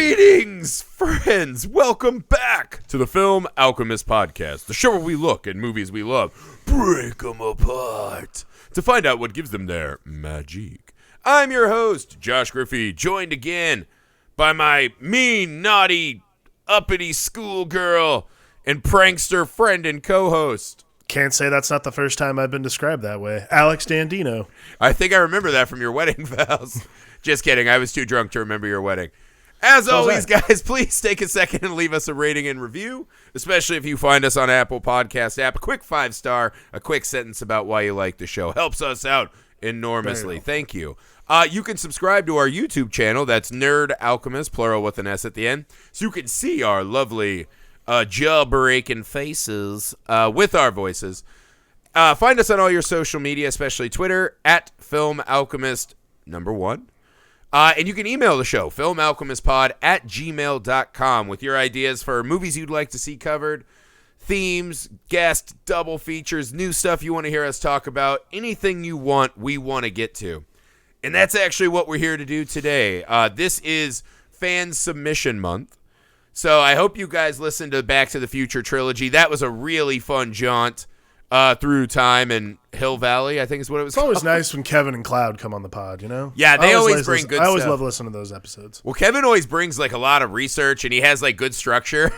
Greetings, friends! Welcome back to the Film Alchemist podcast, the show where we look at movies we love, break them apart, to find out what gives them their magic. I'm your host, Josh Griffey, joined again by my mean, naughty, uppity schoolgirl and prankster friend and co-host. Can't say that's not the first time I've been described that way. Alex Dandino. I think I remember that from your wedding vows. Just kidding, I was too drunk to remember your wedding. As always, guys, please take a second and leave us a rating and review, especially if you find us on Apple Podcast app. A quick 5-star, a quick sentence about why you like the show. Helps us out enormously. Thank you. You can subscribe to our YouTube channel. That's Nerd Alchemist, plural with an S at the end, so you can see our lovely jaw-breaking faces with our voices. Find us on all your social media, especially Twitter, at Film Alchemist 1. And you can email the show, filmalchemistpod@gmail.com, with your ideas for movies you'd like to see covered, themes, guests, double features, new stuff you want to hear us talk about, anything you want, we want to get to. And that's actually what we're here to do today. This is Fan Submission Month, so I hope you guys listened to Back to the Future trilogy. That was a really fun jaunt through time and Hill Valley, I think is what it was called. It's always nice when Kevin and Cloud come on the pod, you know? Yeah, they always bring good stuff. I always love listening to those episodes. Well, Kevin always brings like a lot of research, and he has like good structure.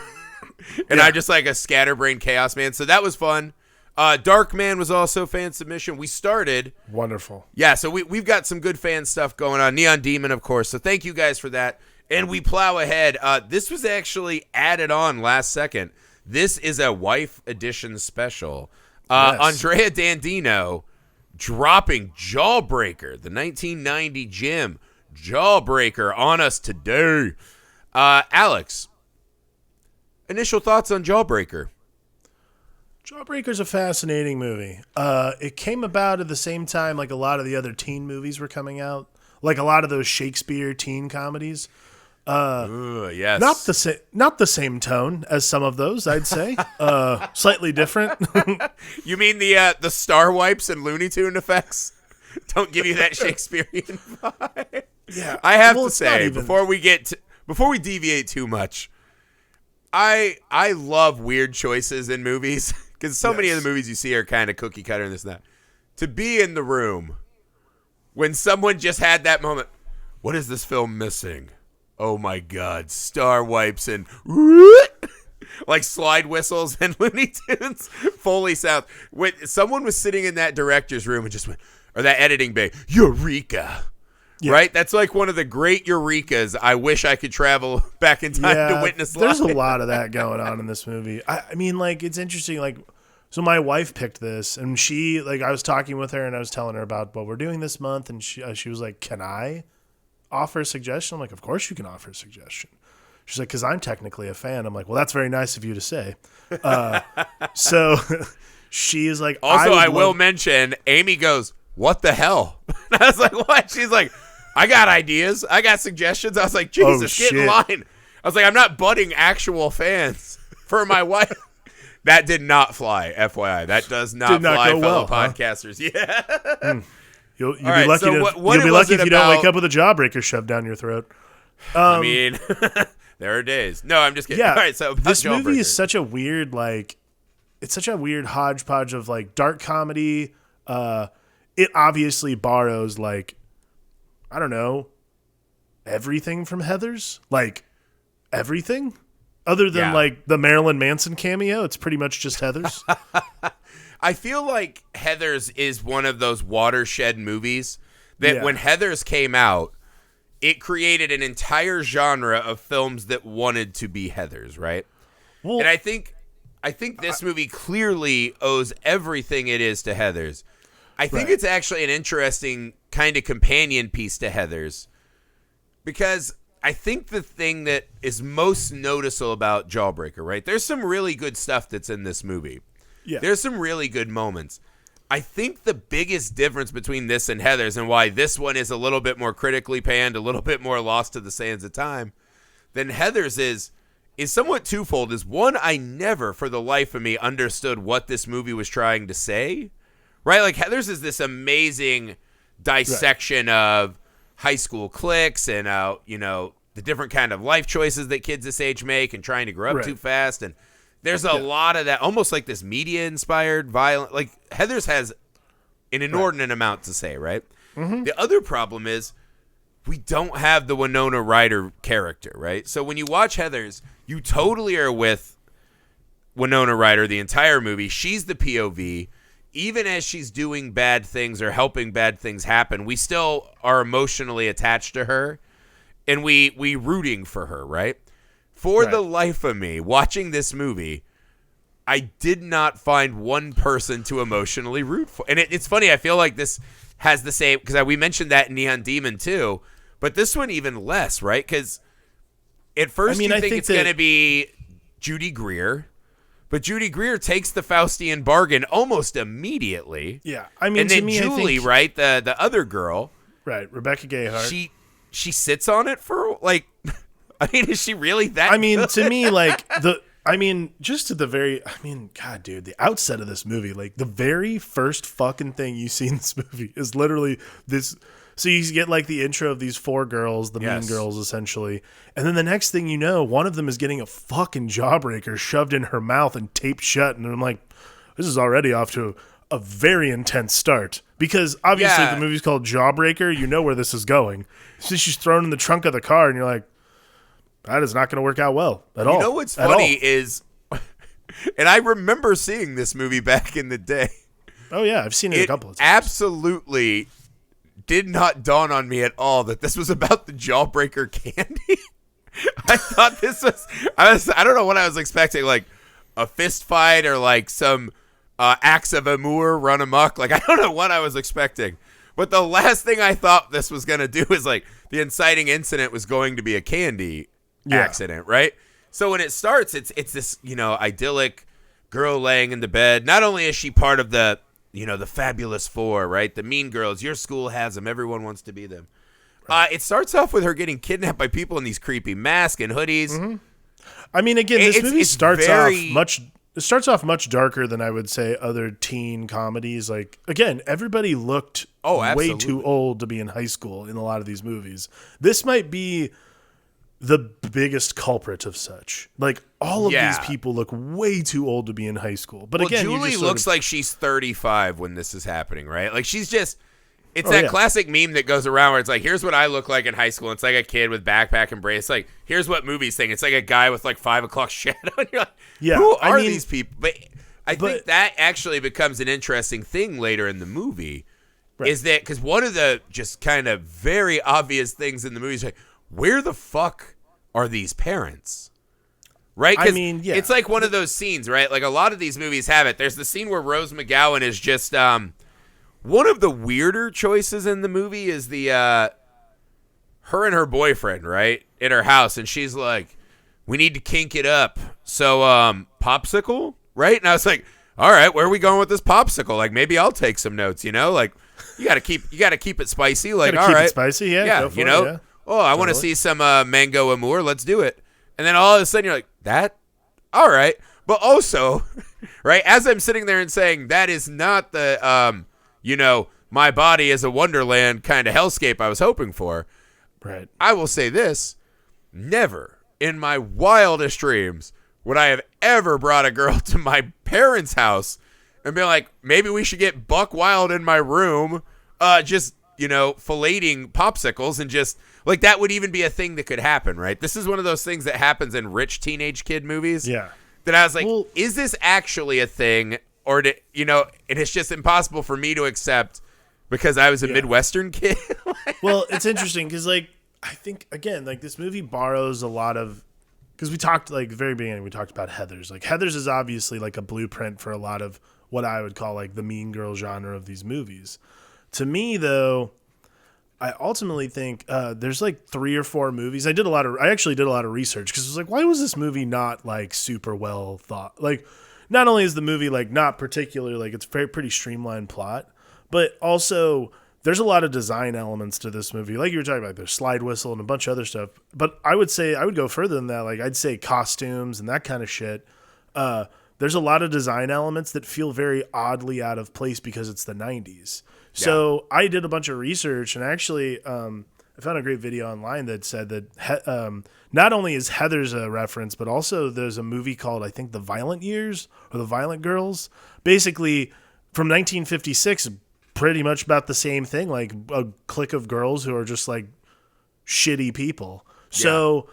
And I'm just like a scatterbrained chaos man. So that was fun. Darkman was also fan submission. We started. Wonderful. Yeah, so we've got some good fan stuff going on. Neon Demon, of course. So thank you guys for that. And we plow ahead. This was actually added on last second. This is a wife edition special. Yes. Andrea Dandino dropping Jawbreaker, the 1990 gem Jawbreaker, on us today. Alex, initial thoughts on Jawbreaker? Jawbreaker's a fascinating movie. It came about at the same time like a lot of the other teen movies were coming out, like a lot of those Shakespeare teen comedies. Yes. Not the same tone as some of those, I'd say. Slightly different. You mean the star wipes and Looney Tune effects don't give you that Shakespearean vibe? Yeah. I have to say, before we deviate too much, I love weird choices in movies because so many of the movies you see are kind of cookie cutter and this and that. To be in the room when someone just had that moment, what is this film missing? Oh my God, star wipes and like slide whistles and Looney Tunes Foley sound. When someone was sitting in that director's room and just went, or that editing bay, Eureka. Yeah. Right? That's like one of the great Eurekas I wish I could travel back in time to witness live. There's a lot of that going on in this movie. I mean, like, it's interesting. Like, so my wife picked this, and she, like, I was talking with her, and I was telling her about what we're doing this month, and she was like, can I offer a suggestion? I'm like, of course you can offer a suggestion. She's like, because I'm technically a fan. I'm like, well, that's very nice of you to say. So she is like, also, I will mention, Amy goes, what the hell? And I was like, what? She's like, I got ideas. I got suggestions. I was like, Jesus, get in line. I was like, I'm not budding actual fans for my wife. That did not fly, FYI. That does not fly, fellow podcasters. Huh? Yeah. You'll be lucky, you'll be lucky if you don't wake up with a Jawbreaker shoved down your throat. I mean, there are days. No, I'm just kidding. Yeah, all right, so this movie is such a weird, like, it's such a weird hodgepodge of, like, dark comedy. It obviously borrows, like, I don't know, everything from Heathers. Like, everything? Other than, like, the Marilyn Manson cameo, it's pretty much just Heathers. I feel like Heathers is one of those watershed movies that when Heathers came out, it created an entire genre of films that wanted to be Heathers, right? Well, and I think this movie clearly owes everything it is to Heathers. I think it's actually an interesting kind of companion piece to Heathers because I think the thing that is most noticeable about Jawbreaker, right? There's some really good stuff that's in this movie. Yeah. There's some really good moments. I think the biggest difference between this and Heathers and why this one is a little bit more critically panned, a little bit more lost to the sands of time than Heathers is somewhat twofold. Is one, I never for the life of me understood what this movie was trying to say. Right? Like Heathers is this amazing dissection of high school cliques and the different kind of life choices that kids this age make and trying to grow up too fast. And there's a lot of that, almost like this media-inspired violence. Like, Heathers has an inordinate amount to say, right? Mm-hmm. The other problem is we don't have the Winona Ryder character, right? So when you watch Heathers, you totally are with Winona Ryder the entire movie. She's the POV. Even as she's doing bad things or helping bad things happen, we still are emotionally attached to her, and we rooting for her, right? For the life of me, watching this movie, I did not find one person to emotionally root for. And it's funny, I feel like this has the same, because we mentioned that in Neon Demon too, but this one even less, right? Because at first you think it's going to be Judy Greer, but Judy Greer takes the Faustian bargain almost immediately. Yeah, I mean, and then Julie, right, the other girl, right, Rebecca Gayheart, she sits on it for like, I mean, is she really that? I mean, good? To me, like just at the very, God, dude, the outset of this movie, like the very first fucking thing you see in this movie is literally this. So you get like the intro of these 4 girls, the mean girls essentially. And then the next thing you know, one of them is getting a fucking jawbreaker shoved in her mouth and taped shut. And I'm like, this is already off to a very intense start. Because obviously the movie's called Jawbreaker. You know where this is going. So she's thrown in the trunk of the car and you're like, that is not going to work out well at all. You know what's funny is, and I remember seeing this movie back in the day. Oh yeah, I've seen it a couple of times. Absolutely did not dawn on me at all that this was about the Jawbreaker candy. I thought this was, I don't know what I was expecting, like a fist fight or like some acts of amour run amok. Like, I don't know what I was expecting. But the last thing I thought this was going to do is like the inciting incident was going to be a candy accident, right? So when it starts, it's this, idyllic girl laying in the bed. Not only is she part of the, the fabulous 4, right? The mean girls. Your school has them. Everyone wants to be them. Right. It starts off with her getting kidnapped by people in these creepy masks and hoodies. Mm-hmm. I mean, again, this movie starts off much darker than I would say other teen comedies. Like, again, everybody looked way too old to be in high school in a lot of these movies. This might be the biggest culprit of such. Like, all of these people look way too old to be in high school. But again, Julie looks like she's 35 when this is happening, right? Like, she's just, it's that classic meme that goes around where it's like, here's what I look like in high school. It's like a kid with backpack and brace. Like, here's what movies think. It's like a guy with like 5 o'clock shadow. And you're like, who are these people? But I think that actually becomes an interesting thing later in the movie. Right. Is that, because one of the just kind of very obvious things in the movie is like, where the fuck are these parents? Right? I mean, it's like one of those scenes, right? Like a lot of these movies have it. There's the scene where Rose McGowan is just one of the weirder choices in the movie is the her and her boyfriend, right? In her house, and she's like, we need to kink it up. So Popsicle, right? And I was like, all right, where are we going with this Popsicle? Like, maybe I'll take some notes, like you gotta keep it spicy. Like, all right, spicy, yeah, yeah. Oh, I want to see some mango amour. Let's do it. And then all of a sudden you're like, that? All right. But also, right, as I'm sitting there and saying that is not the, my body is a wonderland kind of hellscape I was hoping for. Right. I will say this. Never in my wildest dreams would I have ever brought a girl to my parents' house and be like, maybe we should get buck wild in my room, just, filleting popsicles and just, like, that would even be a thing that could happen, right? This is one of those things that happens in rich teenage kid movies. Yeah. That I was like, is this actually a thing? Or, and it's just impossible for me to accept because I was a Midwestern kid. Well, it's interesting because, like, I think, again, like, this movie borrows a lot of, because we talked, like, the very beginning, we talked about Heathers. Like, Heathers is obviously, like, a blueprint for a lot of what I would call, like, the mean girl genre of these movies. To me, though, I ultimately think there's like 3 or 4 movies. I actually did a lot of research because I was like, why was this movie not like super well thought? Like, not only is the movie like not particularly like it's pretty streamlined plot, but also there's a lot of design elements to this movie. Like you were talking about, there's slide whistle and a bunch of other stuff. But I would go further than that. Like I'd say costumes and that kind of shit. There's a lot of design elements that feel very oddly out of place because it's the 90s. So I did a bunch of research, and actually I found a great video online that said that not only is Heather's a reference, but also there's a movie called, I think, The Violent Years or The Violent Girls. Basically, from 1956, pretty much about the same thing, like a clique of girls who are just like shitty people. So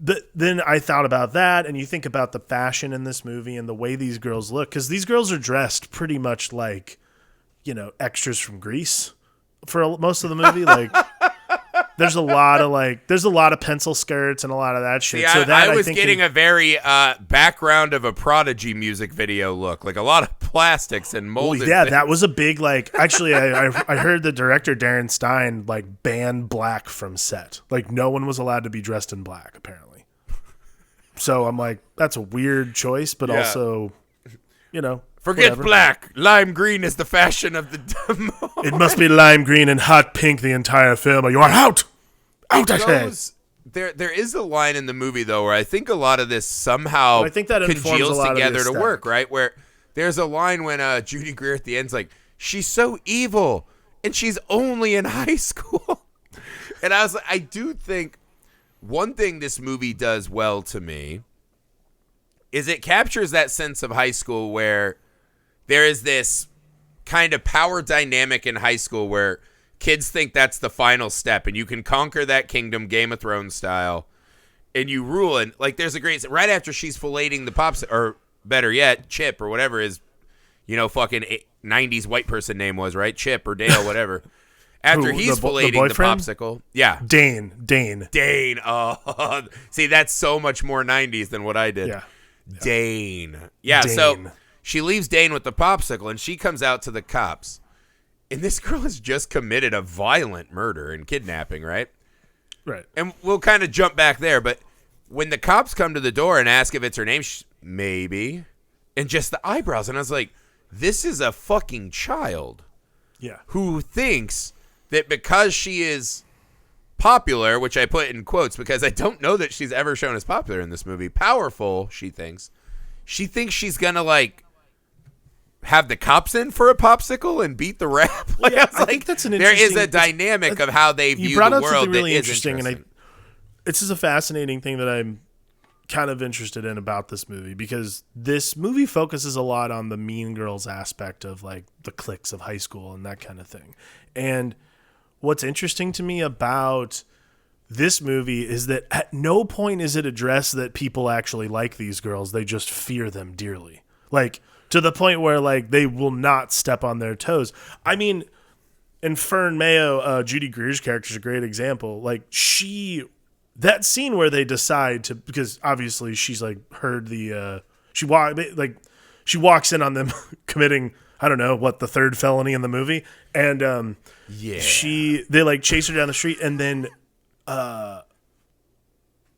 then I thought about that, and you think about the fashion in this movie and the way these girls look, because these girls are dressed pretty much like, extras from Grease for most of the movie. Like, there's a lot of pencil skirts and a lot of that shit. See, I was getting a very background of a Prodigy music video look, like a lot of plastics and molded. Well, yeah, things. that was a big Actually, I heard the director Darren Stein ban black from set. Like, no one was allowed to be dressed in black apparently. So I'm like, that's a weird choice, but also, forget whatever. Black. Lime green is the fashion of the demo. It must be lime green and hot pink the entire film, or you are out. Out, I said. There is a line in the movie, though, where I think a lot of this somehow I think that congeals a lot together of the to work, right? Where there's a line when Judy Greer at the end's like, she's so evil, and she's only in high school. And I was like, I do think one thing this movie does well to me is it captures that sense of high school where there is this kind of power dynamic in high school where kids think that's the final step and you can conquer that kingdom, Game of Thrones style, and you rule. And like, there's a great, right after she's filleting the pops, or better yet, Chip or whatever his, fucking 90s white person name was, right? Chip or Dale, whatever. After he's filleting the popsicle. Yeah. Dane. Oh, see, that's so much more 90s than what I did. Yeah. Dane. Yeah, Dane. So she leaves Dane with the popsicle, and she comes out to the cops. And this girl has just committed a violent murder and kidnapping, right? Right. And we'll kind of jump back there, but when the cops come to the door and ask if it's her name, maybe, and just the eyebrows. And I was like, this is a fucking child. Yeah. Who thinks that because she is popular, which I put in quotes because I don't know that she's ever shown as popular in this movie, powerful, she thinks she's gonna like have the cops in for a popsicle and beat the rap. Like, yeah, I think that's an there is interesting, a dynamic of how they view you brought the up world something really that is interesting, and this is a fascinating thing that I'm kind of interested in about this movie, because this movie focuses a lot on the Mean Girls aspect of like the cliques of high school and that kind of thing. And what's interesting to me about this movie is that at no point is it addressed that people actually like these girls. They just fear them dearly. Like, to the point where like they will not step on their toes. I mean, in Fern Mayo, Judy Greer's character is a great example. Like, that scene where they decide to, because obviously she's like heard she walks in on them committing, I don't know what, the third felony in the movie, and they like chase her down the street, and then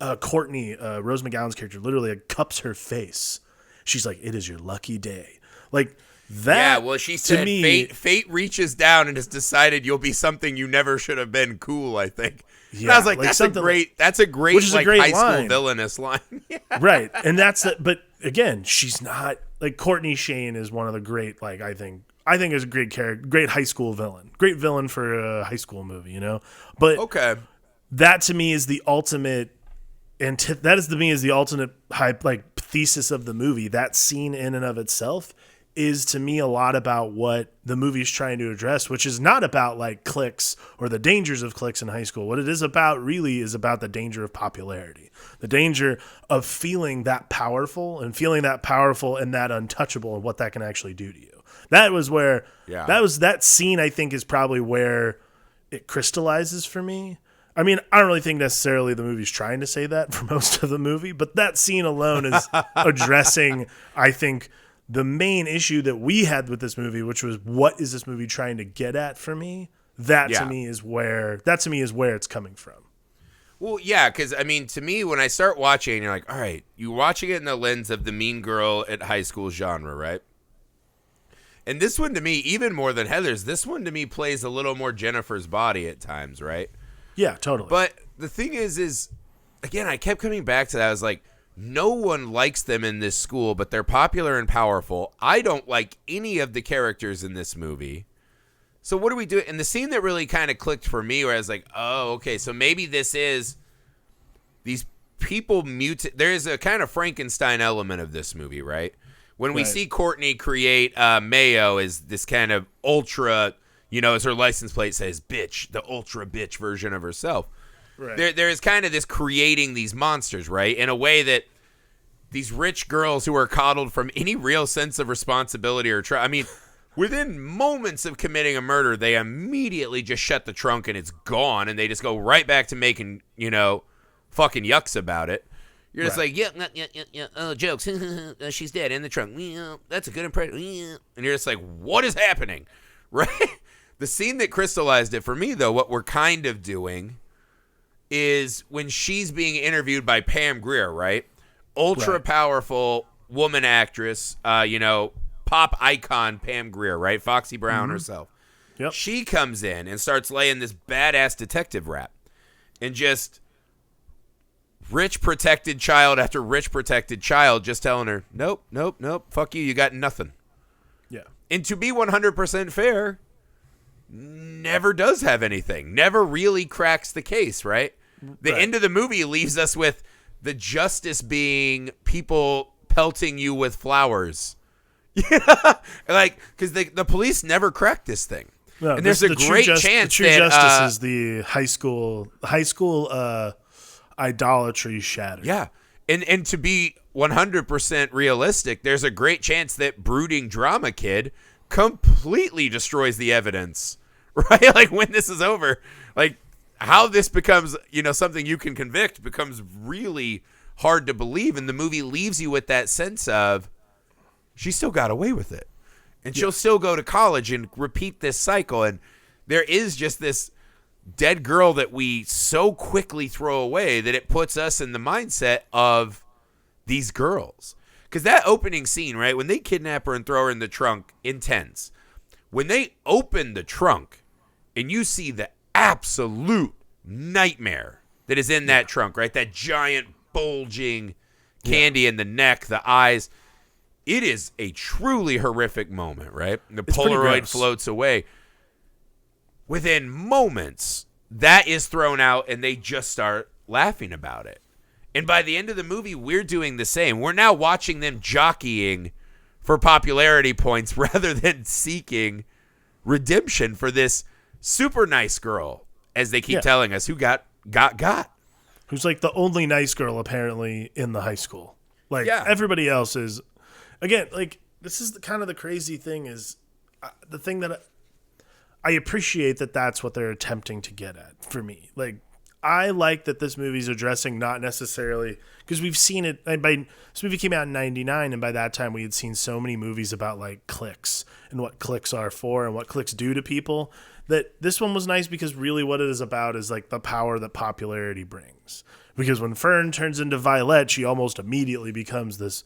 Courtney, Rose McGowan's character, literally like cups her face. She's like, "It is your lucky day." Like that. Yeah, well, she said fate reaches down and has decided you'll be something you never should have been. Cool, I think. Yeah, and I was like, that's a great like high school villainous line. Yeah. Right. And but again, she's not like Courtney Shane is one of the great, like, I think is a great character, great high school villain, great villain for a high school movie, But okay, that to me is the ultimate, and that is to me is the ultimate thesis of the movie. That scene in and of itself is to me a lot about what the movie is trying to address, which is not about like cliques or the dangers of cliques in high school. What it is about really is about the danger of popularity, the danger of feeling that powerful and that untouchable, and what that can actually do to you. That was where that scene, I think, is probably where it crystallizes for me. I mean, I don't really think necessarily the movie's trying to say that for most of the movie, but that scene alone is addressing, I think, the main issue that we had with this movie, which was, what is this movie trying to get at for me? To me is where it's coming from. Well, yeah, because I mean, to me, when I start watching, you're like, all right, you're watching it in the lens of the mean girl at high school genre, right? And this one to me, even more than Heather's, this one to me plays a little more Jennifer's Body at times, right? Yeah, totally. But the thing is again, I kept coming back to that. I was like, no one likes them in this school, but they're popular and powerful. I don't like any of the characters in this movie. so what do we do? And the scene that really kind of clicked for me, where I was like, oh, okay, so maybe this is these people mutate. There is a kind of Frankenstein element of this movie, right? When we see Courtney create Mayo as this kind of ultra, as her license plate says, bitch, the ultra bitch version of herself. Right. There is kind of this creating these monsters, right? In a way that these rich girls who are coddled from any real sense of responsibility or within moments of committing a murder, they immediately just shut the trunk and it's gone, and they just go right back to making, fucking yucks about it. You're just like, yeah, oh, jokes. She's dead in the trunk. That's a good impression. And you're just like, what is happening? Right? The scene that crystallized it for me, though, what we're kind of doing is when she's being interviewed by Pam Grier, right? Ultra powerful woman actress, pop icon Pam Grier, right? Foxy Brown herself. Yep. She comes in and starts laying this badass detective rap, and just rich protected child after rich protected child just telling her, nope, fuck you got nothing. Yeah. And to be 100% fair, never does have anything. Never really cracks the case, right? The end of the movie leaves us with the justice being people pelting you with flowers. Yeah, because the police never cracked this thing. No, and there's a great chance the true justice is the high school idolatry shattered. Yeah, and to be 100% realistic, there's a great chance that brooding drama kid completely destroys the evidence, right? Like when this is over, like how this becomes, something you can convict becomes really hard to believe, and the movie leaves you with that sense of she still got away with it, and she'll still go to college and repeat this cycle, and there is just this dead girl that we so quickly throw away that it puts us in the mindset of these girls. Because that opening scene, right, when they kidnap her and throw her in the trunk, intense. When they open the trunk and you see the absolute nightmare that is in that trunk, right, that giant bulging candy in the neck, the eyes, it is a truly horrific moment, right? The Polaroid floats away. Within moments, that is thrown out and they just start laughing about it. And by the end of the movie, we're doing the same. We're now watching them jockeying for popularity points rather than seeking redemption for this super nice girl, as they keep telling us, who got. Who's like the only nice girl apparently in the high school. Like everybody else is, again, like this is kind of the crazy thing is the thing that I appreciate that that's what they're attempting to get at for me. Like, I like that this movie's addressing not necessarily because we've seen it. This movie came out in '99, and by that time we had seen so many movies about like cliques and what cliques are for and what cliques do to people. That this one was nice because really what it is about is like the power that popularity brings. Because when Fern turns into Violet, she almost immediately becomes this.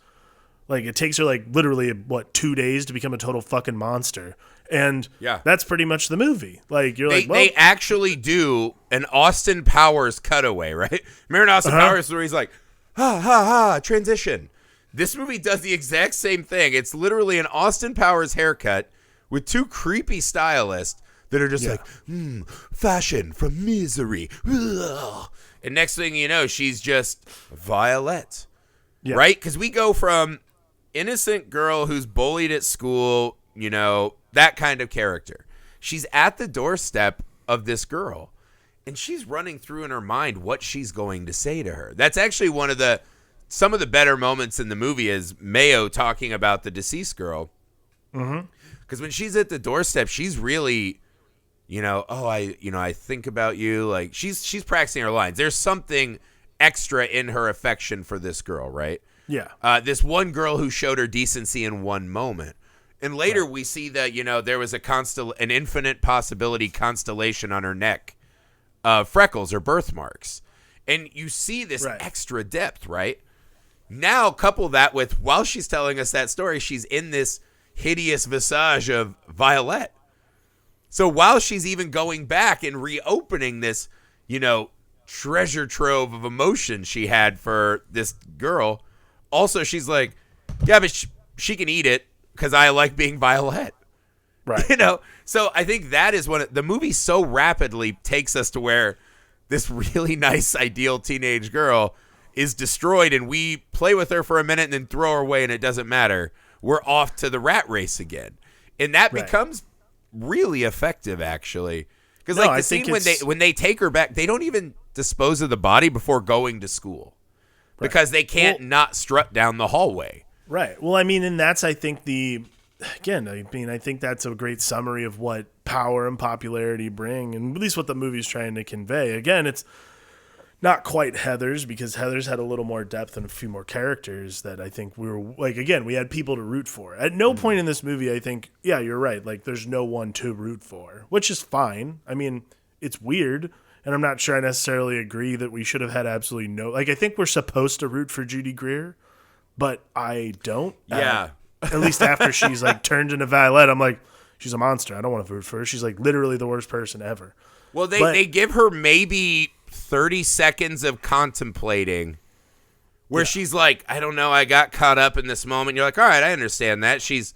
Like it takes her like literally 2 days to become a total fucking monster. And that's pretty much the movie. Like they actually do an Austin Powers cutaway, right? Remember in Austin Powers where he's like, transition. This movie does the exact same thing. It's literally an Austin Powers haircut with two creepy stylists that are just like, fashion from misery. Ugh. And next thing you know, she's just Violet, right? Because we go from innocent girl who's bullied at school, that kind of character. She's at the doorstep of this girl, and she's running through in her mind what she's going to say to her. That's actually some of the better moments in the movie is Mayo talking about the deceased girl. Because when she's at the doorstep, she's really, I think about you. Like she's practicing her lines. There's something extra in her affection for this girl, right? Yeah. This one girl who showed her decency in one moment. And later we see that, there was an infinite possibility constellation on her neck of freckles or birthmarks. And you see this extra depth, right? Now couple that with, while she's telling us that story, she's in this hideous visage of Violet. So while she's even going back and reopening this, treasure trove of emotion she had for this girl, also she's like, yeah, but she can eat it because I like being Violet. Right. So I think that is the movie so rapidly takes us to where this really nice, ideal teenage girl is destroyed, and we play with her for a minute and then throw her away, and it doesn't matter. We're off to the rat race again. And that becomes really effective, actually. Because the scene when they take her back, they don't even dispose of the body before going to school. Right. Because they can't not strut down the hallway. Right. Well, I mean, and that's, I think, I think that's a great summary of what power and popularity bring, and at least what the movie's trying to convey. Again, it's not quite Heather's, because Heather's had a little more depth and a few more characters that I think we were, like, again, we had people to root for. At no point in this movie, I think, yeah, you're right, like, there's no one to root for, which is fine. I mean, it's weird, and I'm not sure I necessarily agree that we should have had absolutely no, like, I think we're supposed to root for Judy Greer, but I don't. Yeah. At least after she's like turned into Violet, I'm like, she's a monster. I don't want to root for her. She's like literally the worst person ever. Well, they give her maybe 30 seconds of contemplating where she's like, I don't know, I got caught up in this moment. You're like, all right, I understand that. She's,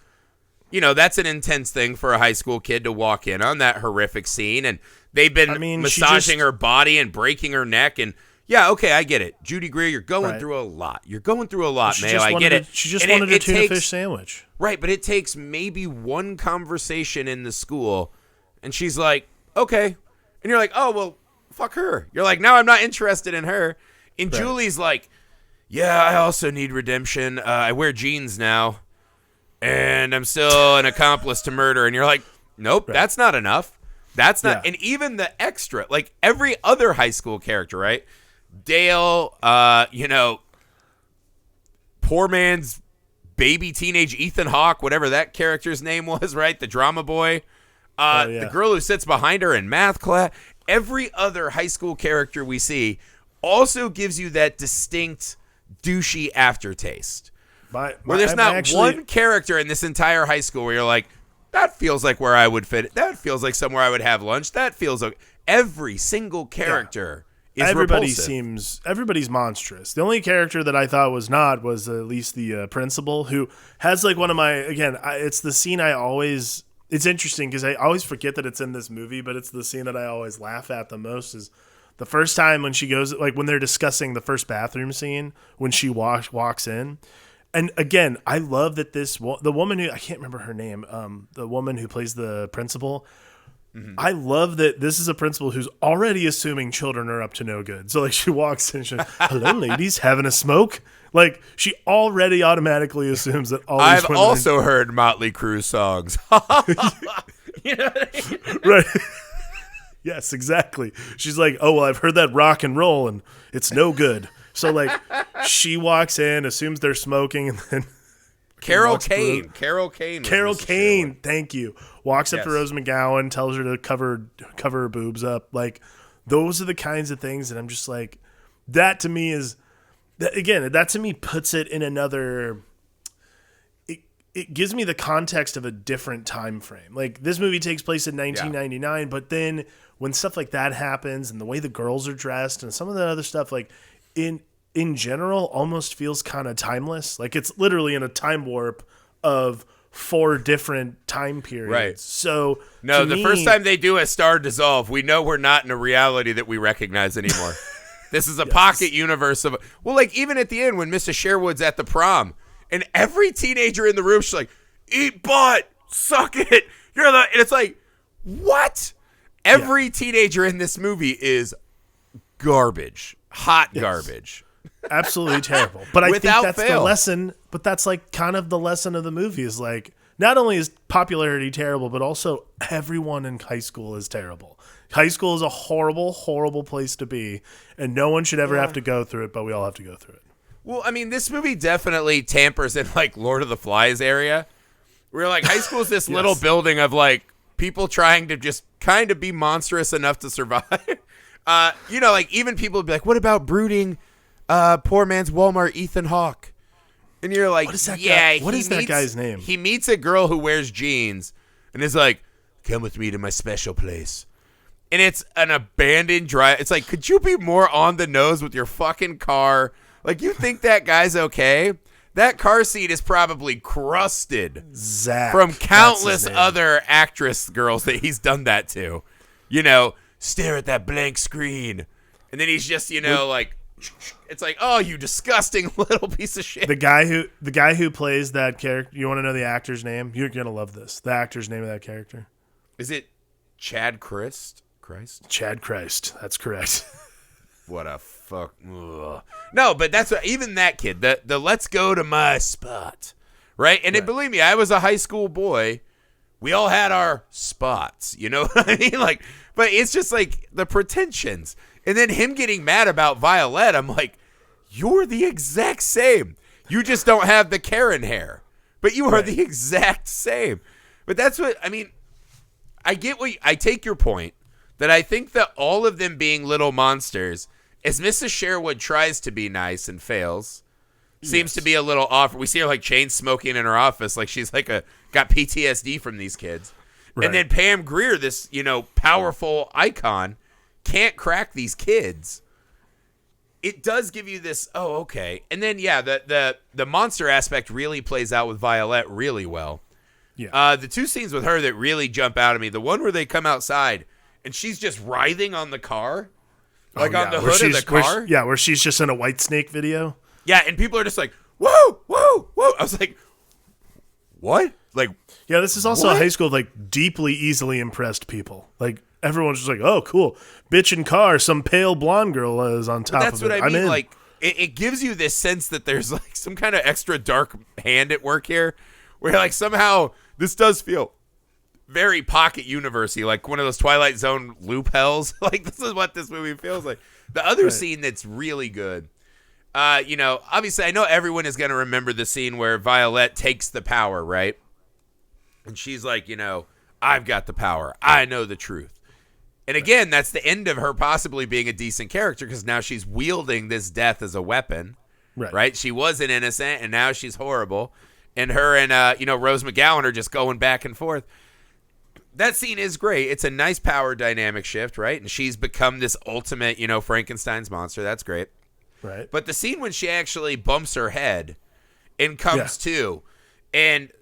that's an intense thing for a high school kid to walk in on, that horrific scene. And they've been massaging her body and breaking her neck. And yeah, okay, I get it. Judy Greer, you're going through a lot. You're going through a lot, Mayo. I get it. She just wanted a tuna fish sandwich. Right, but it takes maybe one conversation in the school, and she's like, okay. And you're like, oh, well, fuck her. You're like, no, I'm not interested in her. And Julie's like, yeah, I also need redemption. I wear jeans now, and I'm still an accomplice to murder. And you're like, nope, that's not enough. That's not. And even the extra, like every other high school character, right? Dale, poor man's baby teenage Ethan Hawke, whatever that character's name was, right? The drama boy. The girl who sits behind her in math class. Every other high school character we see also gives you that distinct douchey aftertaste. Where there's not one character in this entire high school where you're like, that feels like where I would fit. That feels like somewhere I would have lunch. That feels like every single character. Everybody's monstrous. The only character that I thought was not was at least the principal, who has like one of my, it's the scene it's interesting because I always forget that it's in this movie, but it's the scene that I always laugh at the most is the first time when she goes, like when they're discussing the first bathroom scene, when she walks in. And again, I love that the woman who, I can't remember her name, the woman who plays the principal, I love that this is a principal who's already assuming children are up to no good. So like she walks in and she's like, hello ladies, having a smoke? Like she already automatically assumes that all these I've also heard Motley Crue songs. You know what I mean? Right. Yes, exactly. She's like, oh, well, I've heard that rock and roll and it's no good. So like she walks in, assumes they're smoking, and then Carol Kane. Thank you. Walks up to Rose McGowan, tells her to cover her boobs up. Like those are the kinds of things that I'm just like, that to me is, that to me puts it in another. It gives me the context of a different time frame. Like this movie takes place in 1999, but then when stuff like that happens and the way the girls are dressed and some of the other stuff, like in general, almost feels kind of timeless. Like it's literally in a time warp of 4 different time periods. Right. So no, the first time they do a star dissolve, we know we're not in a reality that we recognize anymore. This is a pocket universe of, well, like even at the end when Mrs. Sherwood's at the prom and every teenager in the room, she's like, eat butt, suck it. And it's like, what? Every teenager in this movie is garbage, hot garbage. Absolutely terrible. But I think that's the lesson. But that's like kind of the lesson of the movie is like, not only is popularity terrible, but also everyone in high school is terrible. High school is a horrible, horrible place to be, and no one should ever have to go through it, but we all have to go through it. Well, I mean, this movie definitely tampers in like Lord of the Flies area, where like high school is this little building of like people trying to just kind of be monstrous enough to survive. Like even people would be like, what about brooding poor man's Walmart Ethan Hawke? And you're like, what is that guy? What is that guy's name? He meets a girl who wears jeans and is like, come with me to my special place. And it's an abandoned drive. It's like, could you be more on the nose with your fucking car? Like, you think that guy's okay? that car seat is probably crusted Zach, from countless other actress girls that he's done that to. You know, stare at that blank screen. And then he's just, you know, like, it's like, oh, you disgusting little piece of shit. The guy who plays that character, you want to know the actor's name? You're going to love this. The actor's name of that character. Is it Chad Christ? Chad Christ. That's correct. What a fuck. Ugh. No, but that's what, even that kid, the let's go to my spot, right? And believe me, I was a high school boy. We all had our spots, you know what I mean? Like, but it's just like the pretensions. And then him getting mad about Violet, I'm like, you're the exact same. You just don't have the Karen hair, but you are the exact same. But that's what, I mean, I take your point that I think that all of them being little monsters, as Mrs. Sherwood tries to be nice and fails, seems to be a little off. We see her like chain smoking in her office, like she's like got PTSD from these kids. Right. And then Pam Grier, this, you know, powerful icon, can't crack these kids. It does give you this, oh, okay. And then, yeah, the monster aspect really plays out with Violet really well. Yeah. The two scenes with her that really jump out at me, the one where they come outside and she's just writhing on the car, like on the hood of the car. Where she's just in a Whitesnake video. Yeah, and people are just like, whoa, whoa, whoa. I was like, what? Like, yeah, this is also a high school of like deeply easily impressed people. Like, everyone's just like, oh, cool. Bitch in car, some pale blonde girl is on top of it. That's what I mean. Like, it gives you this sense that there's like some kind of extra dark hand at work here, where like somehow this does feel very pocket universe-y, like one of those Twilight Zone loop hells. Like, this is what this movie feels like. The other scene that's really good, you know, obviously I know everyone is going to remember the scene where Violet takes the power, right? And she's like, you know, I've got the power. I know the truth. And again, that's the end of her possibly being a decent character, because now she's wielding this death as a weapon, right? She wasn't innocent, and now she's horrible. And her and, you know, Rose McGowan are just going back and forth. That scene is great. It's a nice power dynamic shift, right? And she's become this ultimate, you know, Frankenstein's monster. That's great. Right. But the scene when she actually bumps her head and comes to, and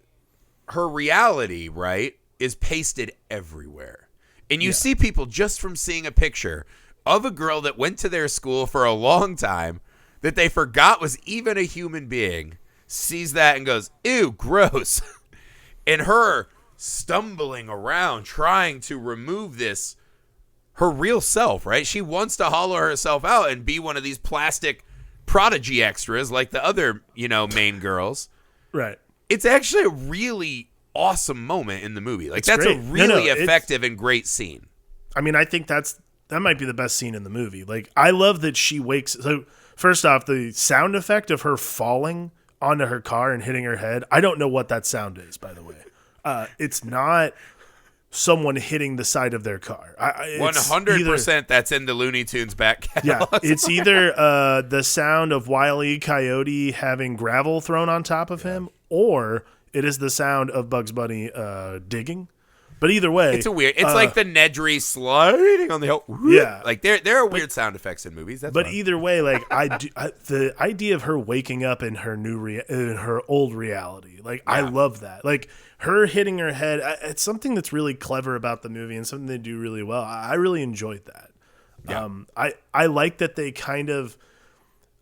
her reality, right, is pasted everywhere. And you see people just from seeing a picture of a girl that went to their school for a long time that they forgot was even a human being, sees that and goes, ew, gross. And her stumbling around trying to remove this, her real self, right? She wants to hollow herself out and be one of these plastic prodigy extras like the other, you know, main girls. Right. It's actually a really awesome moment in the movie. Like, that's great. A really effective and great scene. I mean, I think that might be the best scene in the movie. Like, I love that she wakes. So first off, the sound effect of her falling onto her car and hitting her head. I don't know what that sound is, by the way. It's not someone hitting the side of their car. 100% that's in the Looney Tunes back catalog. Yeah, it's either the sound of Wile E. Coyote having gravel thrown on top of him, or it is the sound of Bugs Bunny digging. But either way, it's like the Nedry sliding on the hill. Yeah, like there are weird sound effects in movies. That's fun. Either way, like the idea of her waking up in her in her old reality, like I love that. Like her hitting her head, it's something that's really clever about the movie and something they do really well. I really enjoyed that. Yeah. I like that they kind of.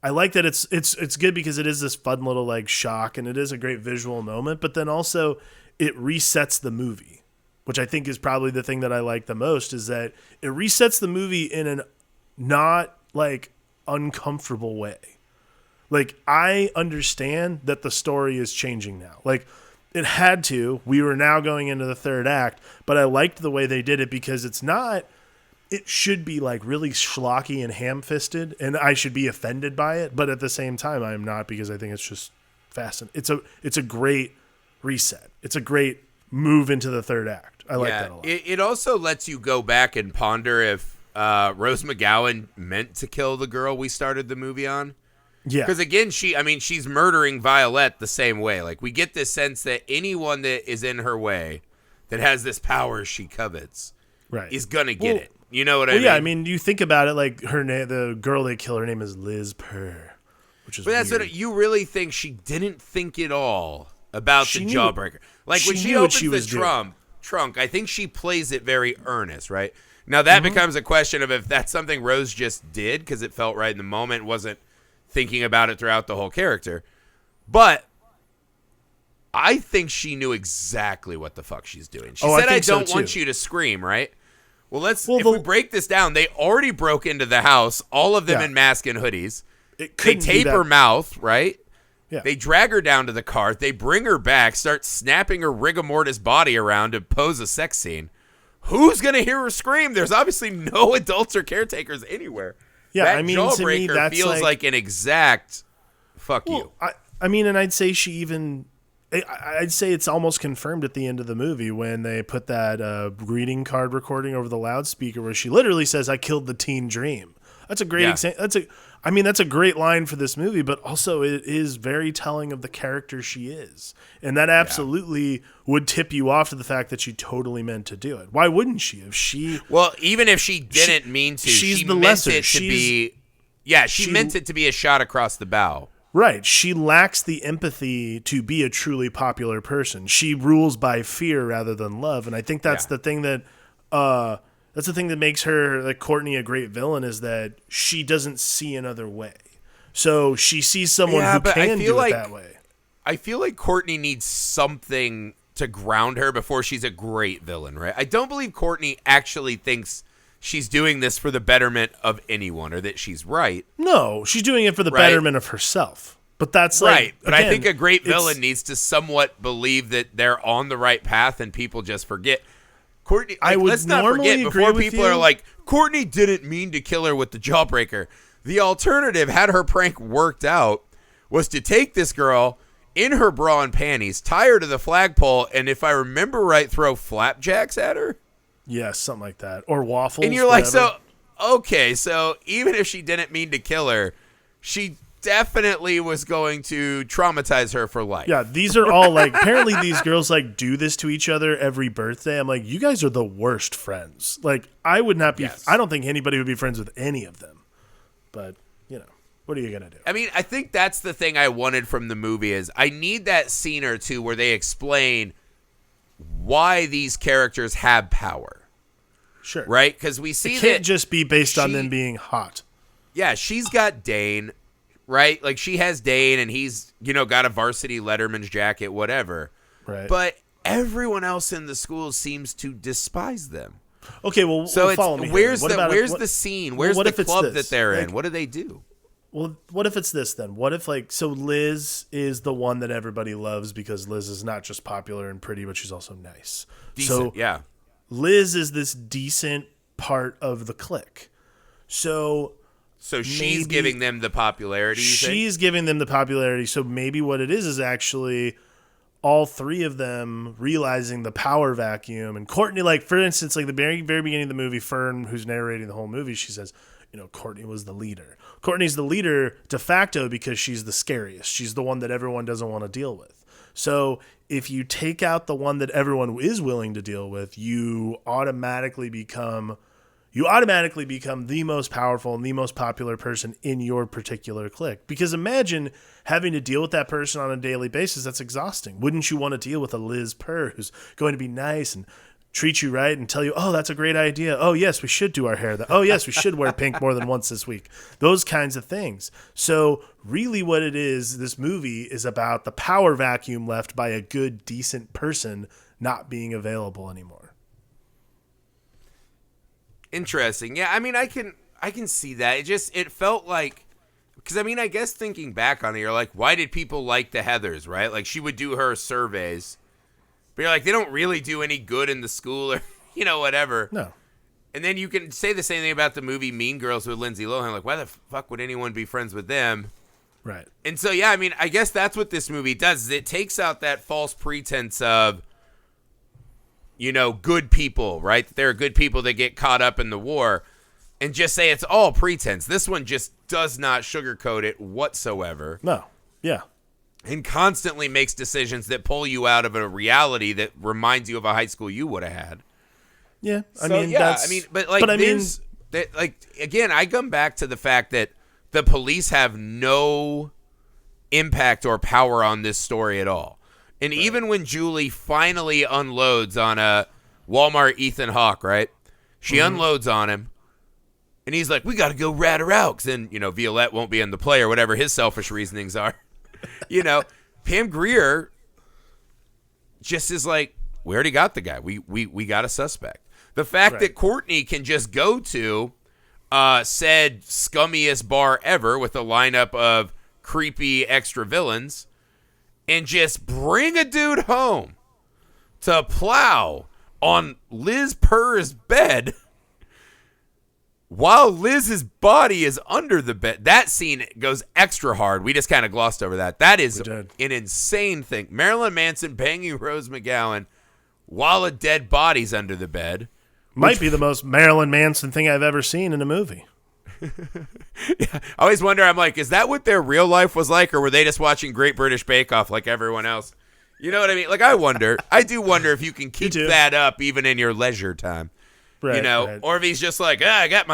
I like that it's good because it is this fun little like shock and it is a great visual moment, but then also it resets the movie, which I think is probably the thing that I like the most, is that it resets the movie in an not like uncomfortable way. Like, I understand that the story is changing now. Like, it had to. We were now going into the third act, but I liked the way they did it because it should be like really schlocky and ham-fisted, and I should be offended by it, but at the same time I am not, because I think it's just fascinating. It's a great reset. It's a great move into the third act. I like that a lot. It also lets you go back and ponder if Rose McGowan meant to kill the girl we started the movie on. Yeah. Because again, she's murdering Violet the same way. Like, we get this sense that anyone that is in her way that has this power she covets is going to get it. You know what I mean? Yeah, I mean, you think about it, like the girl they kill, her name is Liz Purr. which is But that's weird. what you really think she didn't think at all about the Jawbreaker. Like when she opens the trunk, I think she plays it very earnest, right? Now that becomes a question of if that's something Rose just did because it felt right in the moment, wasn't thinking about it throughout the whole character. But I think she knew exactly what the fuck she's doing. She said, I don't want you to scream, right? Well, if we break this down, they already broke into the house, all of them in masks and hoodies. They tape her mouth, right? Yeah. They drag her down to the car. They bring her back, start snapping her rigor mortis body around to pose a sex scene. Who's going to hear her scream? There's obviously no adults or caretakers anywhere. Yeah, that Jawbreaker to me, that's feels like an exact fuck you. And I'd say I'd say it's almost confirmed at the end of the movie when they put that greeting card recording over the loudspeaker where she literally says, "I killed the teen dream." That's a great example. That's a great line for this movie, but also it is very telling of the character she is. And that absolutely would tip you off to the fact that she totally meant to do it. Why wouldn't she? Even if she didn't mean to, she meant it to be she meant it to be a shot across the bow. Right. She lacks the empathy to be a truly popular person. She rules by fear rather than love. And I think that's the thing that makes her, like Courtney, a great villain, is that she doesn't see another way. So she sees someone who can do it that way. I feel like Courtney needs something to ground her before she's a great villain, right? I don't believe Courtney actually thinks she's doing this for the betterment of anyone or that she's right. No, she's doing it for the betterment of herself. But that's right. But again, I think a great villain needs to somewhat believe that they're on the right path and people just forget. Courtney, let's not forget before people are like, Courtney didn't mean to kill her with the Jawbreaker. The alternative, had her prank worked out, was to take this girl in her bra and panties, tie her to the flagpole, and if I remember right, throw flapjacks at her. Yeah, something like that. Or waffles. And you're like, so even if she didn't mean to kill her, she definitely was going to traumatize her for life. Yeah, these are all apparently these girls do this to each other every birthday. I'm like, you guys are the worst friends. I would not be, I don't think anybody would be friends with any of them. But, what are you going to do? I mean, I think that's the thing I wanted from the movie is I need that scene or two where they explain why these characters have power. Sure. Right? Because we see it can't just be based on them being hot. Yeah, she's got Dane, right? She has Dane and he's, got a varsity Letterman's jacket, whatever. Right. But everyone else in the school seems to despise them. Okay, well, follow me. Where's the scene? Where's the club that they're in? What do they do? Well, what if it's this then? What if so Liz is the one that everybody loves because Liz is not just popular and pretty, but she's also nice. Decent, yeah. Liz is this decent part of the clique. So she's giving them the popularity, she's giving them the popularity. So maybe what it is actually all three of them realizing the power vacuum. And Courtney, for instance, the very, very beginning of the movie, Fern, who's narrating the whole movie, she says, Courtney was the leader. Courtney's the leader de facto because she's the scariest. She's the one that everyone doesn't want to deal with. So if you take out the one that everyone is willing to deal with, you automatically become the most powerful and the most popular person in your particular clique. Because imagine having to deal with that person on a daily basis. That's exhausting. Wouldn't you want to deal with a Liz Purr who's going to be nice and treat you right and tell you, oh, that's a great idea. Oh, yes, we should do our hair. Oh, yes, we should wear pink more than once this week. Those kinds of things. So really what it is, this movie is about the power vacuum left by a good, decent person not being available anymore. Interesting. Yeah, I mean, I can see that. It felt like, because I mean, I guess thinking back on it, you're like, why did people like the Heathers, right? She would do her surveys, but you're like, they don't really do any good in the school or, whatever. No. And then you can say the same thing about the movie Mean Girls with Lindsay Lohan. Why the fuck would anyone be friends with them? Right. And so, yeah, I mean, I guess that's what this movie does. Is it takes out that false pretense of, good people, right? There are good people that get caught up in the war and just say it's all pretense. This one just does not sugarcoat it whatsoever. No. Yeah. And constantly makes decisions that pull you out of a reality that reminds you of a high school you would have had. Yeah. Again, I come back to the fact that the police have no impact or power on this story at all. And even when Julie finally unloads on a Walmart Ethan Hawke, right? She unloads on him, and he's like, we got to go rat her out. Because then, Violette won't be in the play or whatever his selfish reasonings are. Pam Grier just is like, we already got the guy. We got a suspect. The fact that Courtney can just go to said scummiest bar ever with a lineup of creepy extra villains and just bring a dude home to plow on Liz Purr's bed while Liz's body is under the bed. That scene goes extra hard. We just kind of glossed over that. That is an insane thing. Marilyn Manson banging Rose McGowan while a dead body's under the bed. Might be the most Marilyn Manson thing I've ever seen in a movie. Yeah, I always wonder, I'm like, is that what their real life was like, or were they just watching Great British Bake Off like everyone else? You know what I mean? Like, I do wonder if you can keep that up even in your leisure time. Right, or if he's just like, I got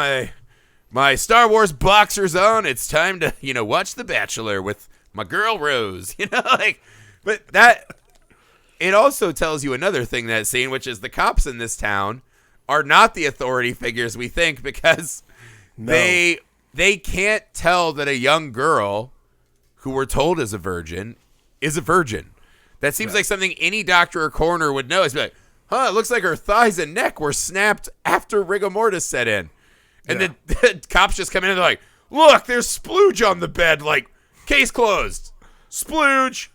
my Star Wars boxers on. It's time to, watch The Bachelor with my girl Rose. But that, it also tells you another thing, that scene, which is the cops in this town are not the authority figures we think, because they can't tell that a young girl who we're told is a virgin. That seems like something any doctor or coroner would know. It's like, it looks like her thighs and neck were snapped after rigor mortis set in. And the cops just come in and they're like, look, there's splooge on the bed. Like, case closed. Splooge.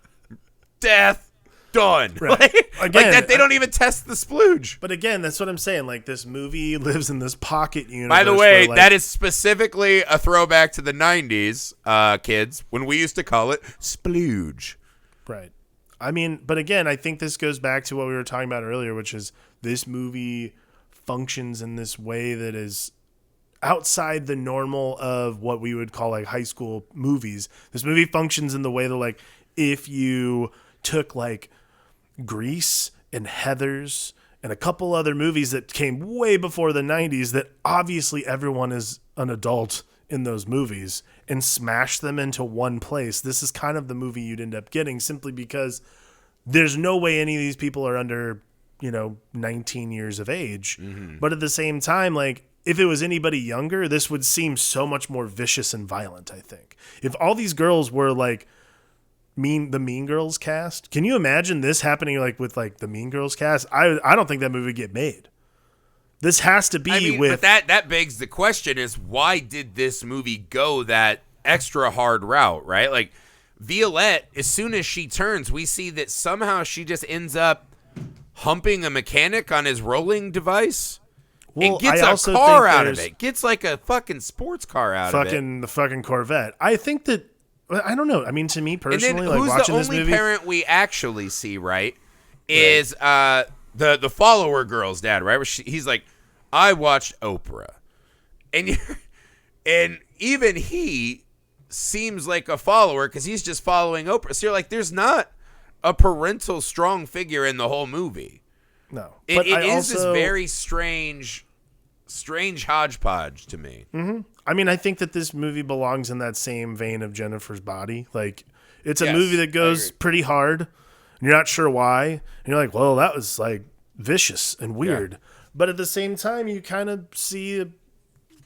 Death. Done. Right. Again, that they don't even test the splooge. But again, that's what I'm saying. Like, this movie lives in this pocket universe. By the way, that is specifically a throwback to the 90s, kids, when we used to call it splooge. Right. I mean, but again, I think this goes back to what we were talking about earlier, which is this movie functions in this way that is outside the normal of what we would call like high school movies. This movie functions in the way that, like, if you took like Grease and Heathers and a couple other movies that came way before the 90s that obviously everyone is an adult in those movies, and smash them into one place, this is kind of the movie you'd end up getting, simply because there's no way any of these people are under 19 years of age. But at the same time, like, if it was anybody younger, this would seem so much more vicious and violent. I think if all these girls were like the Mean Girls cast, can you imagine this happening like with like the Mean Girls cast? I don't think that movie would get made. This has to be but that begs the question is, why did this movie go that extra hard route, right? Like, Violette, as soon as she turns, we see that somehow she just ends up humping a mechanic on his rolling device and gets a car out of it. Gets like a fucking sports car out of it. The fucking Corvette. I think that, I don't know. I mean, to me personally, and then who's like watching the this only movie, parent we actually see, right, is the follower girl's dad, right? Where he's like, I watched Oprah, and even he seems like a follower because he's just following Oprah. So you're like, there's not a parental strong figure in the whole movie. No, it is this very strange hodgepodge to me. Mm-hmm. I mean, I think that this movie belongs in that same vein of Jennifer's Body. Like, it's a movie that goes pretty hard, and you're not sure why. And you're like, well, that was like vicious and weird. Yeah. But at the same time, you kind of see a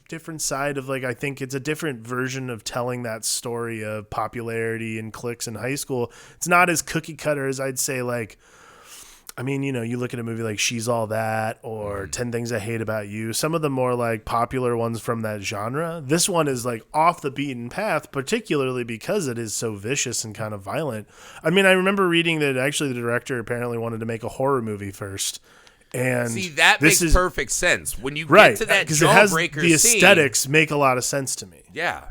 different side of, like, I think it's a different version of telling that story of popularity and cliques in high school. It's not as cookie cutter as I'd say, like, I mean, you look at a movie like She's All That or 10 Things I Hate About You, some of the more like popular ones from that genre. This one is like off the beaten path, particularly because it is so vicious and kind of violent. I mean, I remember reading that actually the director apparently wanted to make a horror movie first. And see, that makes perfect sense. When you get to that Jawbreaker scene, the aesthetics make a lot of sense to me. Yeah.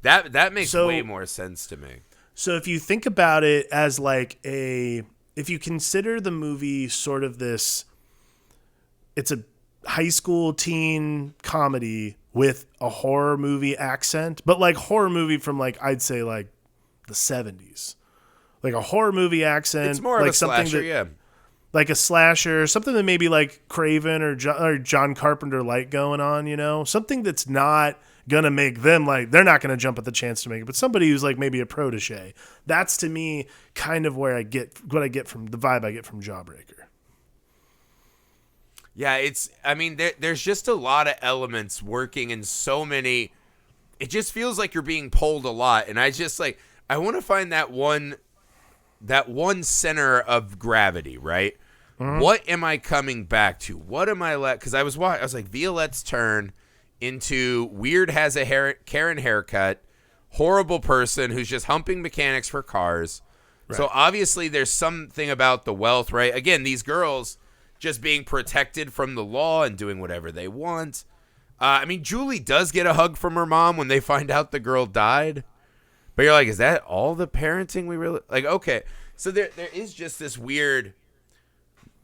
That makes way more sense to me. So if you think about it as like if you consider the movie sort of this, it's a high school teen comedy with a horror movie accent, but like horror movie from like, I'd say like the 70s. Like a horror movie accent. It's more like of a something slasher, like a slasher, something that maybe like Craven or John Carpenter light going on, you know, something that's not gonna make them like they're not gonna jump at the chance to make it, but somebody who's like maybe a protege. That's to me kind of where I get what I get from the vibe I get from Jawbreaker. Yeah, I mean, there's just a lot of elements working in so many. It just feels like you're being pulled a lot, and I just like I want to find that one center of gravity, right? Mm-hmm. What am I coming back to? What am I because I was like Violette's turn into weird has a Karen haircut, horrible person who's just humping mechanics for cars. Right. So obviously there's something about the wealth, right? Again, these girls just being protected from the law and doing whatever they want. I mean, Julie does get a hug from her mom when they find out the girl died. But you're like, is that all the parenting we really... Like, okay. So there is just this weird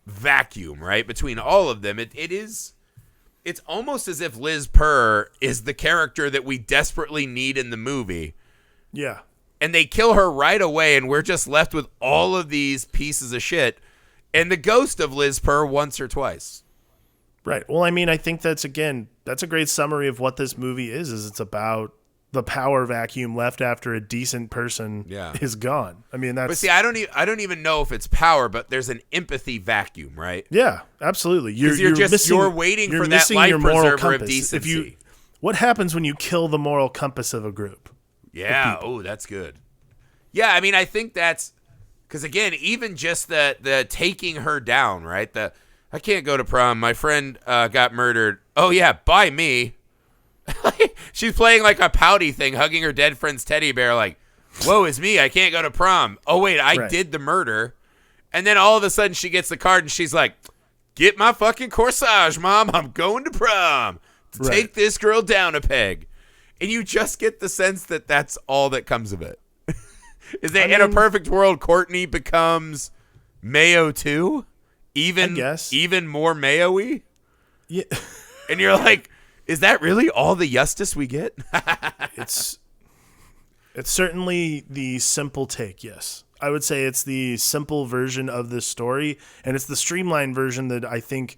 vacuum, right, between all of them. It's almost as if Liz Purr is the character that we desperately need in the movie. Yeah. And they kill her right away, and we're just left with all of these pieces of shit. And the ghost of Liz Purr once or twice. Right. Well, I mean, I think that's a great summary of what this movie is it's about the power vacuum left after a decent person is gone. I mean, that's... But see, I don't even know if it's power, but there's an empathy vacuum, right? Yeah, absolutely. You're waiting for that life preserver of decency. What happens when you kill the moral compass of a group? Yeah. Oh, that's good. Yeah, I mean, I think that's... Because, again, even just the taking her down, right? I can't go to prom. My friend got murdered. Oh, yeah, by me. She's playing like a pouty thing, hugging her dead friend's teddy bear like, woe is me, I can't go to prom. Oh, wait, I did the murder. And then all of a sudden she gets the card and she's like, get my fucking corsage, Mom. I'm going to prom to take this girl down a peg. And you just get the sense that that's all that comes of it. Is that in a perfect world, Courtney becomes Mayo too? Even more Mayo-y? Yeah. And you're like, is that really all the justice we get? It's certainly the simple take, yes. I would say it's the simple version of this story, and it's the streamlined version that I think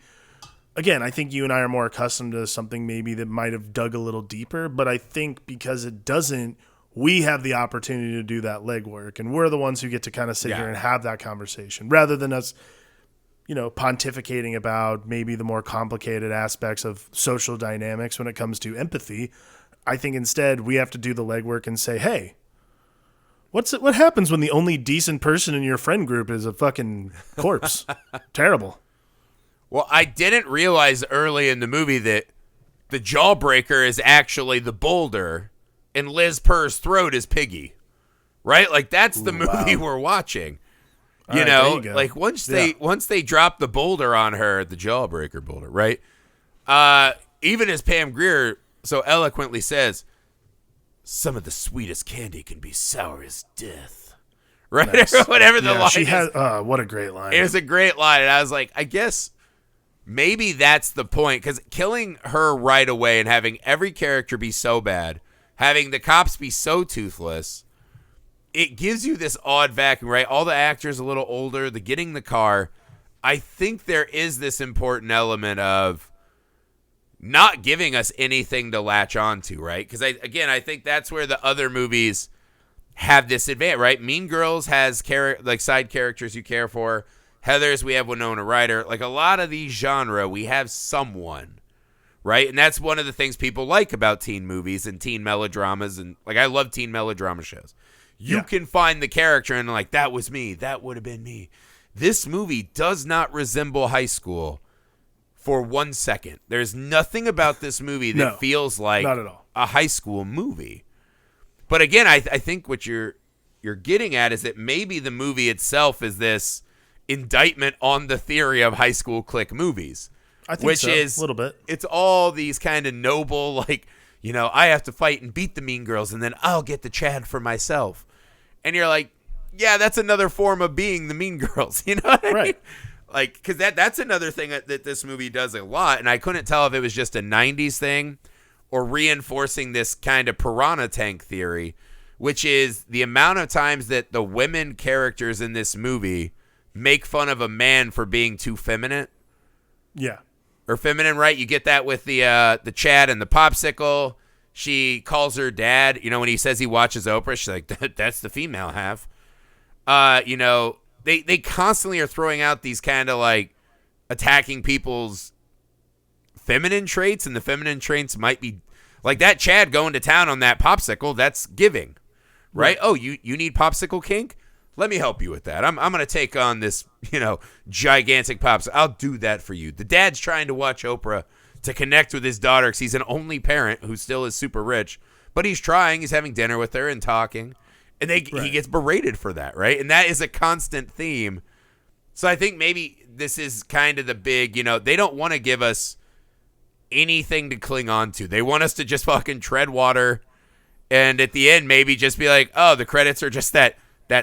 you and I are more accustomed to something maybe that might have dug a little deeper, but I think because it doesn't, we have the opportunity to do that legwork, and we're the ones who get to kind of sit here and have that conversation rather than us, pontificating about maybe the more complicated aspects of social dynamics when it comes to empathy. I think instead we have to do the legwork and say, hey, what happens when the only decent person in your friend group is a fucking corpse? Terrible. Well, I didn't realize early in the movie that the Jawbreaker is actually the boulder and Liz Purr's throat is Piggy, right? Like that's the movie we're watching. You know, like once they drop the boulder on her, the Jawbreaker boulder, right? Even as Pam Grier so eloquently says, some of the sweetest candy can be sour as death, right? Nice. Or whatever the line is. What a great line. It was a great line. And I was like, I guess maybe that's the point, because killing her right away and having every character be so bad, having the cops be so toothless, it gives you this odd vacuum, right? All the actors a little older, the getting the car. I think there is this important element of not giving us anything to latch onto, right? Because, I think that's where the other movies have this advantage, right? Mean Girls has side characters you care for. Heathers, we have Winona Ryder. Like a lot of these genre, we have someone, right? And that's one of the things people like about teen movies and teen melodramas. And like I love teen melodrama shows. You can find the character and like, that was me. That would have been me. This movie does not resemble high school for 1 second. There's nothing about this movie that feels like not at all. A high school movie. But again, I think what you're getting at is that maybe the movie itself is this indictment on the theory of high school clique movies. I think so, a little bit. It's all these kind of noble, like, I have to fight and beat the mean girls, and then I'll get the Chad for myself. And you're like, yeah, that's another form of being the mean girls. You know what I mean? Like, because that's another thing that this movie does a lot, and I couldn't tell if it was just a 90s thing or reinforcing this kind of piranha tank theory, which is the amount of times that the women characters in this movie make fun of a man for being too feminine. Yeah. Or feminine, right? You get that with the Chad and the Popsicle. She calls her dad, when he says he watches Oprah, she's like, that's the female half. They constantly are throwing out these kind of like attacking people's feminine traits, and the feminine traits might be like that Chad going to town on that Popsicle. That's giving, right? Oh, you need Popsicle kink? Let me help you with that. I'm going to take on this, gigantic Popsicle. I'll do that for you. The dad's trying to watch Oprah to connect with his daughter because he's an only parent who still is super rich, but he's trying. He's having dinner with her and talking, and he gets berated for that, right? And that is a constant theme. So I think maybe this is kind of the big, they don't want to give us anything to cling on to. They want us to just fucking tread water, and at the end maybe just be like, oh, the credits are just that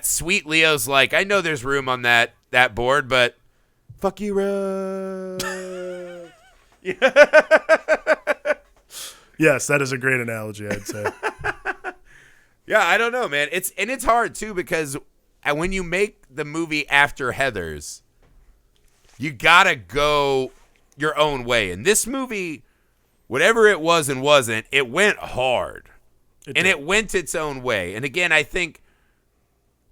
sweet Leo's like, I know there's room on that board, but fuck you, Rob. Yes, that is a great analogy, I'd say. Yeah, I don't know, man. It's hard too, because when you make the movie after Heathers, you gotta go your own way. And this movie, whatever it was and wasn't, it went hard. It went its own way. And again, I think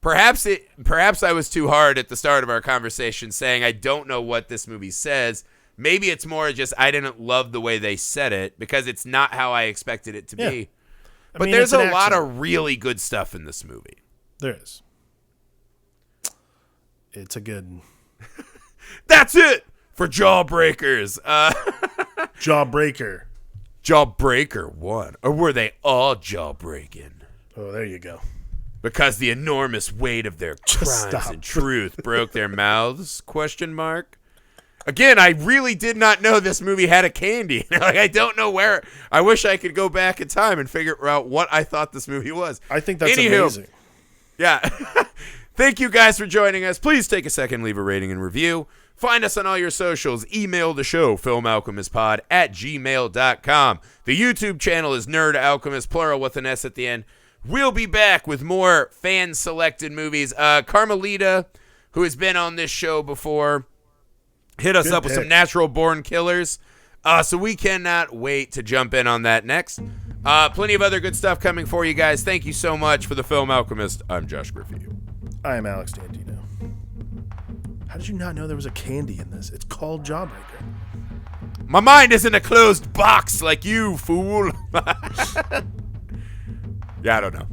perhaps I was too hard at the start of our conversation saying I don't know what this movie says. Maybe it's more just I didn't love the way they said it because it's not how I expected it to be. But there's a lot of really good stuff in this movie. There is. It's a good... That's it for Jawbreakers. Jawbreaker. Jawbreaker 1. Or were they all jawbreaking? Oh, there you go. Because the enormous weight of their crimes and truth broke their mouths? ? Again, I really did not know this movie had a candy. I don't know where. I wish I could go back in time and figure out what I thought this movie was. I think that's amazing. Yeah. Thank you guys for joining us. Please take a second, leave a rating and review. Find us on all your socials. Email the show, filmalchemistpod@gmail.com. The YouTube channel is Nerd Alchemist, plural with an S at the end. We'll be back with more fan-selected movies. Carmelita, who has been on this show before, hit us up with some Natural Born Killers. So we cannot wait to jump in on that next. Plenty of other good stuff coming for you guys. Thank you so much for the Film Alchemist. I'm Josh Griffey. I am Alex Dandino. How did you not know there was a candy in this? It's called Jawbreaker. My mind isn't a closed box like you, fool. Yeah, I don't know.